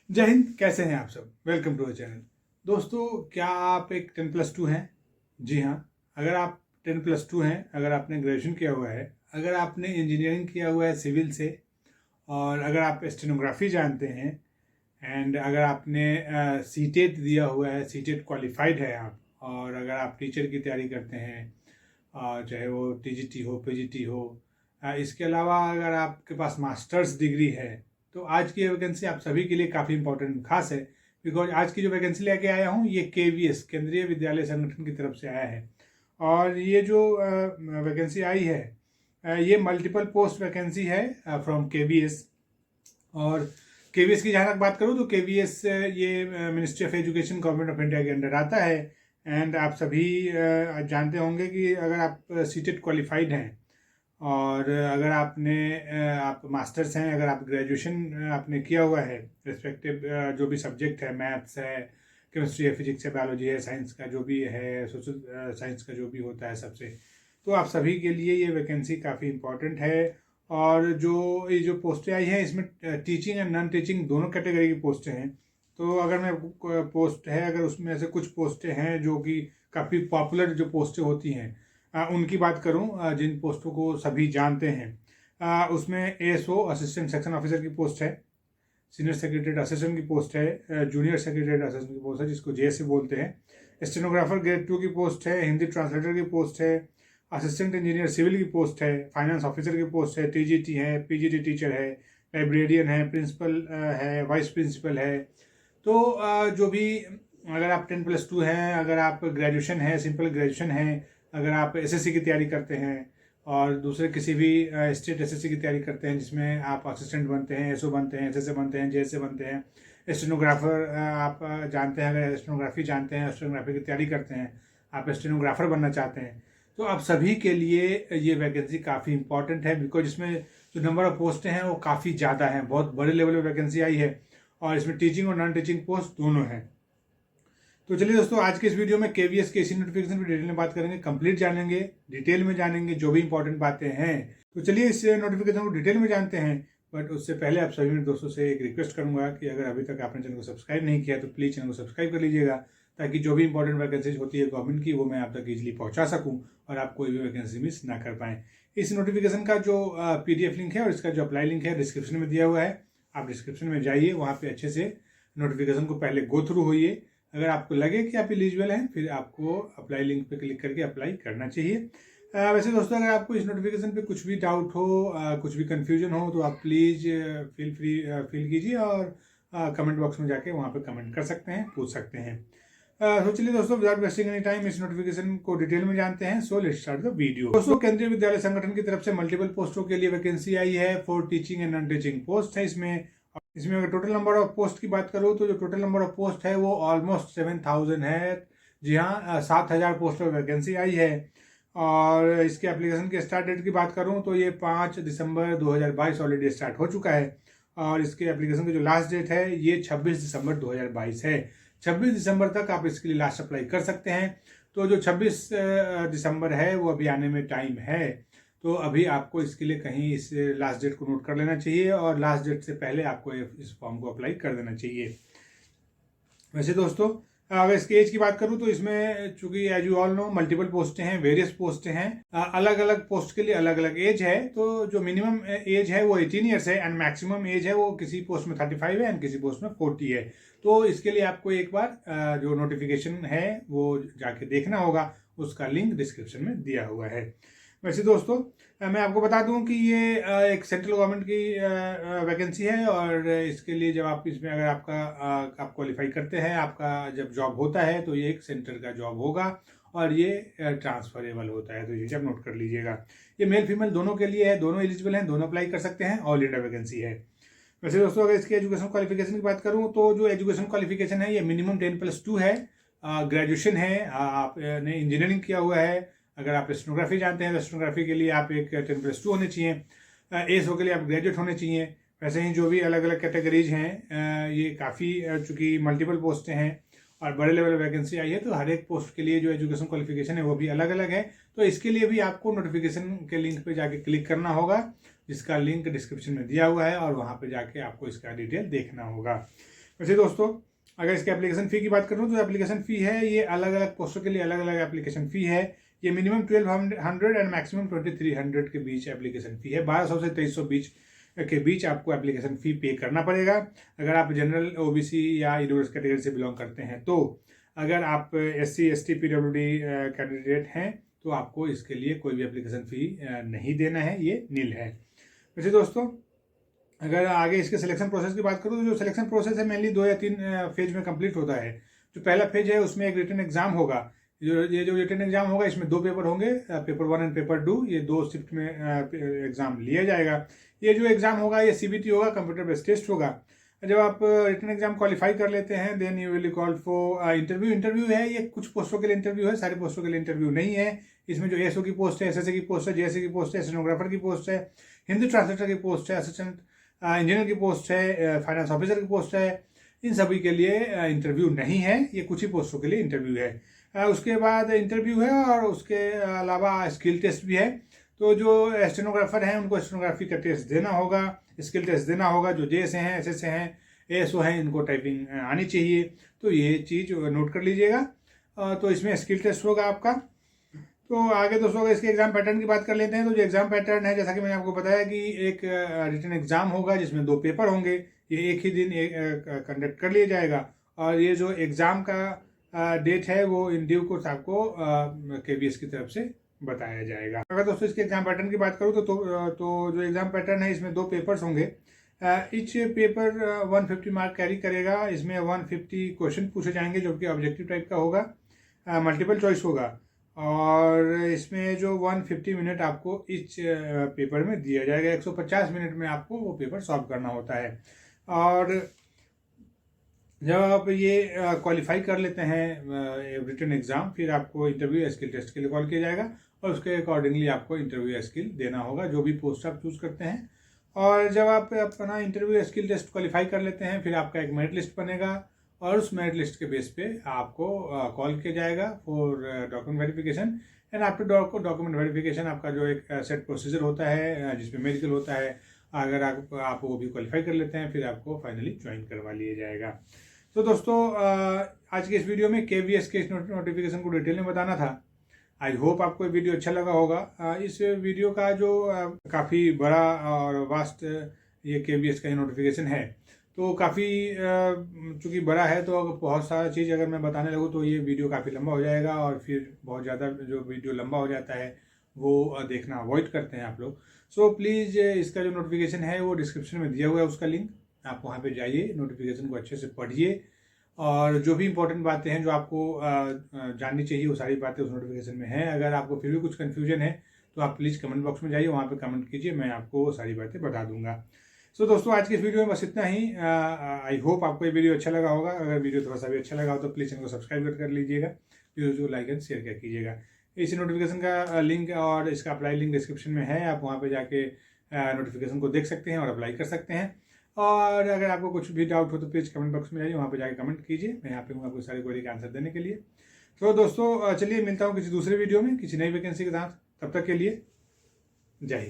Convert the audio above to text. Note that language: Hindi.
जय हिंद। कैसे हैं आप सब? Welcome to our channel. दोस्तों, क्या आप एक 10+2 हैं? जी हाँ। अगर आप 10+2 हैं, अगर आपने ग्रेजुएशन किया हुआ है, अगर आपने इंजीनियरिंग किया हुआ है सिविल से, और अगर आप स्टेनोग्राफी जानते हैं, एंड अगर आपने सीटेट दिया हुआ है, सीटेट क्वालिफाइड है आप, और अगर आप टीचर की तैयारी करते हैं, चाहे वो टीजीटी हो, पीजीटी हो, इसके अलावा अगर आपके पास मास्टर्स डिग्री है, तो आज की वैकेंसी आप सभी के लिए काफ़ी इंपॉर्टेंट खास है। बिकॉज आज की जो वैकेंसी लेके आया हूँ ये केवीएस केंद्रीय विद्यालय संगठन की तरफ से आया है। और ये जो वैकेंसी आई है, ये मल्टीपल पोस्ट वैकेंसी है फ्रॉम केवीएस। और केवीएस की जहाँ तक बात करूँ तो केवीएस ये ministry of education government of India के अंडर आता है। एंड आप सभी जानते होंगे कि अगर आप सीटेट क्वालिफाइड हैं, और अगर आप मास्टर्स हैं, अगर आप ग्रेजुएशन आपने किया हुआ है, रिस्पेक्टिव जो भी सब्जेक्ट है, मैथ्स है, केमिस्ट्री है, फिजिक्स है, बायोलॉजी है, साइंस का जो भी है, सोशल साइंस का जो भी होता है सबसे, तो आप सभी के लिए ये वैकेंसी काफ़ी इम्पॉर्टेंट है। और ये जो पोस्टें आई हैं, इसमें टीचिंग एंड नॉन टीचिंग दोनों कैटेगरी की पोस्टें हैं। तो अगर मैं पोस्ट है, अगर उसमें से कुछ पोस्टें हैं जो कि काफ़ी पॉपुलर जो पोस्टें होती हैं, उनकी बात करूं, जिन पोस्टों को सभी जानते हैं, उसमें एएसओ असिस्टेंट सेक्शन ऑफिसर की पोस्ट है, सीनियर सेक्रेटरीट असिस्टेंट की पोस्ट है, जूनियर सेक्रेटरीट असिस्टेंट की पोस्ट है जिसको जेएसए बोलते हैं, स्टेनोग्राफर ग्रेड 2 की पोस्ट है, हिंदी ट्रांसलेटर की पोस्ट है, असिस्टेंट इंजीनियर सिविल की पोस्ट है, फाइनेंस ऑफिसर की पोस्ट है, टीजीटी है, पीजीटी टीचर है, लाइब्रेरियन है, प्रिंसिपल है, वाइस प्रिंसिपल है। तो जो भी, अगर आप 10+2 हैं, अगर आप ग्रेजुएशन है, सिंपल ग्रेजुएशन है, अगर आप एसएससी की तैयारी करते हैं, और दूसरे किसी भी स्टेट एसएससी की तैयारी करते हैं जिसमें आप असिस्टेंट बनते हैं, एसओ बनते हैं, एसएसए बनते हैं, जेएसए बनते हैं, स्टेनोग्राफर आप जानते हैं, अगर स्टेनोग्राफी जानते हैं, स्टेनोग्राफी की तैयारी करते हैं, आप स्टेनोग्राफर बनना चाहते हैं, तो आप सभी के लिए ये वैकेंसी काफ़ी इंपॉर्टेंट है। बिकॉज इसमें जो नंबर ऑफ पोस्टें हैं वो काफ़ी ज़्यादा हैं, बहुत बड़े लेवल पे वैकेंसी आई है, और इसमें टीचिंग और नॉन टीचिंग पोस्ट दोनों हैं। तो चलिए दोस्तों, आज के इस वीडियो में केवीएस के इसी नोटिफिकेशन की डिटेल में बात करेंगे, कंप्लीट जानेंगे, डिटेल में जानेंगे जो भी इंपॉर्टेंट बातें हैं। तो चलिए इस नोटिफिकेशन को डिटेल में जानते हैं। बट उससे पहले आप सभी मेरे दोस्तों से एक रिक्वेस्ट करूंगा कि अगर अभी तक आपने चैनल को सब्सक्राइब नहीं किया तो प्लीज़ चैनल को सब्सक्राइब कर लीजिएगा, ताकि जो भी इंपॉर्टेंट वैकेंसीज होती है गवर्नमेंट की, वो मैं आप तक इजीली पहुंचा सकूं और आप कोई भी वैकेंसी मिस ना कर पाएँ। इस नोटिफिकेशन का जो पीडीएफ लिंक है और इसका जो अप्लाई लिंक है डिस्क्रिप्शन में दिया हुआ है। आप डिस्क्रिप्शन में जाइए, वहाँ पे अच्छे से नोटिफिकेशन को पहले गो थ्रू होइए। अगर आपको लगे कि आप एलिजिबल हैं, फिर आपको अप्लाई लिंक पे क्लिक करके अप्लाई करना चाहिए। वैसे दोस्तों, अगर आपको इस नोटिफिकेशन पे कुछ भी डाउट हो, कुछ भी कन्फ्यूजन हो, तो आप प्लीज़ फील कीजिए, और कमेंट बॉक्स में जाके वहाँ पे कमेंट कर सकते हैं, पूछ सकते हैं। तो चलिए दोस्तों, विदाउट वेस्टिंग एनी टाइम इस नोटिफिकेशन को डिटेल में जानते हैं। So let's start the video. दोस्तों, केंद्रीय विद्यालय संगठन की तरफ से मल्टीपल पोस्टों के लिए वैकेंसी आई है। 4 teaching and non teaching post है इसमें अगर टोटल नंबर ऑफ पोस्ट की बात करूँ तो जो टोटल नंबर ऑफ पोस्ट है वो ऑलमोस्ट 7000 है। जी हाँ, 7000 पोस्ट पर वैकेंसी आई है। और इसके एप्लीकेशन के स्टार्ट डेट की बात करूँ तो ये 5 दिसंबर 2022 ऑलरेडी स्टार्ट हो चुका है। और इसके एप्लीकेशन की जो लास्ट डेट है ये 26 दिसंबर 2022 है। 26 दिसंबर तक आप इसके लिए लास्ट अप्लाई कर सकते हैं। तो जो 26 दिसंबर है वो अभी आने में टाइम है। तो अभी आपको इसके लिए कहीं इस लास्ट डेट को नोट कर लेना चाहिए, और लास्ट डेट से पहले आपको इस फॉर्म को अप्लाई कर देना चाहिए। वैसे दोस्तों, अगर इसके एज की बात करूं तो इसमें चूंकि as you all know multiple पोस्टें हैं, वेरियस पोस्टें हैं, अलग अलग पोस्ट के लिए अलग अलग एज है। तो जो मिनिमम एज है वो 18 ईयर्स है, एंड मैक्सिमम एज है वो किसी पोस्ट में 35 है एंड किसी पोस्ट में 40 है। तो इसके लिए आपको एक बार जो नोटिफिकेशन है वो जाके देखना होगा, उसका लिंक डिस्क्रिप्शन में दिया हुआ है। वैसे दोस्तों, मैं आपको बता दूं कि ये एक सेंट्रल गवर्नमेंट की वैकेंसी है, और इसके लिए जब आप इसमें अगर आप क्वालिफाई करते हैं, आपका जब जॉब होता है तो ये एक सेंटर का जॉब होगा, और ये ट्रांसफरेबल होता है। तो ये जब नोट कर लीजिएगा, ये मेल फीमेल दोनों के लिए है, दोनों एलिजिबल हैं, दोनों अप्लाई कर सकते हैं, ऑल इंडिया वैकेंसी है। वैसे दोस्तों, अगर इसकी एजुकेशन क्वालिफिकेशन की बात करूँ तो जो एजुकेशन क्वालिफिकेशन है ये मिनिमम 10+2 है, ग्रेजुएशन है, आपने इंजीनियरिंग किया हुआ है। अगर आप स्टेनोग्राफी जानते हैं तो स्टेनोग्राफी के लिए आप एक 10+2 होने चाहिए। एएसओ के लिए आप ग्रेजुएट होने चाहिए। वैसे ही जो भी अलग अलग कैटेगरीज हैं, ये काफ़ी चूँकि मल्टीपल पोस्टें हैं और बड़े लेवल वैकेंसी आई है, तो हर एक पोस्ट के लिए जो एजुकेशन क्वालिफिकेशन है वो भी अलग अलग है। तो इसके लिए भी आपको नोटिफिकेशन के लिंक पे जाके क्लिक करना होगा, जिसका लिंक डिस्क्रिप्शन में दिया हुआ है, और वहाँ पे जाके आपको इसका डिटेल देखना होगा। वैसे दोस्तों अगर इसके एप्लीकेशन फ़ी की बात करूँ तो एप्लीकेशन फ़ी है ये अलग अलग पोस्टों के लिए अलग अलग एप्लीकेशन फ़ी है। ये मिनिमम 1200 एंड मैक्सिमम 2300 के बीच एप्लीकेशन फ़ी है। 1200 से 2300 बीच के बीच आपको एप्लीकेशन फ़ी पे करना पड़ेगा अगर आप जनरल ओबीसी या ईडब्ल्यूएस कैटेगरी से बिलोंग करते हैं। तो अगर आप SC ST PWD कैंडिडेट हैं तो आपको इसके लिए कोई भी एप्लीकेशन फ़ी नहीं देना है, ये नील है। वैसे दोस्तों अगर आगे इसके सिलेक्शन प्रोसेस की बात करूँ तो जो सिलेक्शन प्रोसेस है मेनली 2 या 3 फेज में कंप्लीट होता है। जो पहला फेज है उसमें एक रिटन एग्जाम होगा। जो रिटन एग्जाम होगा इसमें 2 पेपर होंगे, पेपर 1 एंड पेपर 2। ये 2 शिफ्ट में एग्जाम लिया जाएगा। ये जो एग्जाम होगा ये CBT होगा, कंप्यूटर बेस्ड टेस्ट होगा। जब आप रिटन एग्जाम क्वालिफाई कर लेते हैं then you will call for interview. Interview है ये कुछ पोस्टों के लिए इंटरव्यू है, सारी पोस्टों के लिए इंटरव्यू नहीं है। इसमें जो ASO की पोस्ट है, SSA की पोस्ट है, JSA की पोस्ट है, स्टेनोग्राफर की पोस्ट है, हिंदी ट्रांसलेटर की पोस्ट है, असिस्टेंट इंजीनियर की पोस्ट है, फाइनेंस ऑफिसर की पोस्ट है, इन सभी के लिए इंटरव्यू नहीं है। ये कुछ ही पोस्टों के लिए इंटरव्यू है। उसके बाद इंटरव्यू है और उसके अलावा स्किल टेस्ट भी है। तो जो स्टेनोग्राफर हैं उनको स्टेनोग्राफी का टेस्ट देना होगा, स्किल टेस्ट देना होगा। जो JSA हैं, SSA हैं, ASO हैं, इनको टाइपिंग आनी चाहिए। तो ये चीज़ नोट कर लीजिएगा। तो इसमें स्किल टेस्ट होगा आपका। तो आगे दोस्तों अगर इसके एग्जाम पैटर्न की बात कर लेते हैं तो जो एग्जाम पैटर्न है जैसा कि मैंने आपको बताया कि एक रिटन एग्जाम होगा जिसमें 2 पेपर होंगे। ये एक ही दिन कंडक्ट कर लिया जाएगा और ये जो एग्जाम का डेट है वो इन ड्यू कोर्स आपको KVS की तरफ से बताया जाएगा। अगर दोस्तों इसके एग्जाम पैटर्न की बात करूँ तो जो एग्जाम पैटर्न है इसमें 2 पेपर्स होंगे। ईच पेपर 150 मार्क कैरी करेगा। इसमें 150 क्वेश्चन पूछे जाएंगे जो कि ऑब्जेक्टिव टाइप का होगा, मल्टीपल चॉइस होगा। और इसमें जो 150 मिनट आपको इस पेपर में दिया जाएगा। 150 मिनट में आपको वो पेपर सॉल्व करना होता है। और जब आप ये क्वालिफाई कर लेते हैं रिटन एग्जाम, फिर आपको इंटरव्यू स्किल टेस्ट के लिए कॉल किया जाएगा और उसके अकॉर्डिंगली आपको इंटरव्यू स्किल देना होगा जो भी पोस्ट आप चूज करते हैं। और जब आप अपना इंटरव्यू स्किल टेस्ट क्वालिफाई कर लेते हैं फिर आपका एक मेरिट लिस्ट बनेगा और उस मेरिट लिस्ट के बेस पे आपको कॉल किया जाएगा for document verification. And after document verification आपका जो एक सेट प्रोसीजर होता है जिसमें मेडिकल होता है, अगर आप वो भी क्वालिफाई कर लेते हैं फिर आपको फाइनली ज्वाइन करवा लिया जाएगा। तो दोस्तों आज के इस वीडियो में KVS के इस नोटिफिकेशन को डिटेल में बताना था। आई होप आपको ये वीडियो अच्छा लगा होगा। इस वीडियो का जो काफ़ी बड़ा और वास्ट ये KVS का नोटिफिकेशन है तो काफ़ी चूँकि बड़ा है तो बहुत सारा चीज़ अगर मैं बताने लगूँ तो ये वीडियो काफ़ी लंबा हो जाएगा और फिर बहुत ज़्यादा जो वीडियो लंबा हो जाता है वो देखना अवॉइड करते हैं आप लोग। सो प्लीज़ इसका जो नोटिफिकेशन है वो डिस्क्रिप्शन में दिया हुआ है, उसका लिंक आप वहाँ पे जाइए, नोटिफिकेशन को अच्छे से पढ़िए और जो भी इंपॉर्टेंट बातें हैं जो आपको जाननी चाहिए वो सारी बातें उस नोटिफिकेशन में हैं। अगर आपको फिर भी कुछ कन्फ्यूजन है तो आप प्लीज़ कमेंट बॉक्स में जाइए, वहाँ पे कमेंट कीजिए, मैं आपको वो सारी बातें बता दूंगा। सो दोस्तों आज के इस वीडियो में बस इतना ही। आई होप आपको ये वीडियो अच्छा लगा होगा। अगर वीडियो थोड़ा सा भी अच्छा लगा हो तो प्लीज़ चैनल को सब्सक्राइब कर लीजिएगा, वीडियो को लाइक एंड शेयर कर कीजिएगा। इस नोटिफिकेशन का लिंक और इसका अप्लाई लिंक डिस्क्रिप्शन में है, आप वहाँ पर जाके नोटिफिकेशन को देख सकते हैं और अप्लाई कर सकते हैं। और अगर आपको कुछ भी डाउट हो तो प्लीज़ कमेंट बॉक्स में जाइए, वहाँ पे जाके कमेंट कीजिए, मैं यहाँ पे हूँ आपको सारी क्वेरी का आंसर देने के लिए। तो दोस्तों चलिए मिलता हूँ किसी दूसरे वीडियो में किसी नई वैकेंसी के साथ, तब तक के लिए जय हिंद।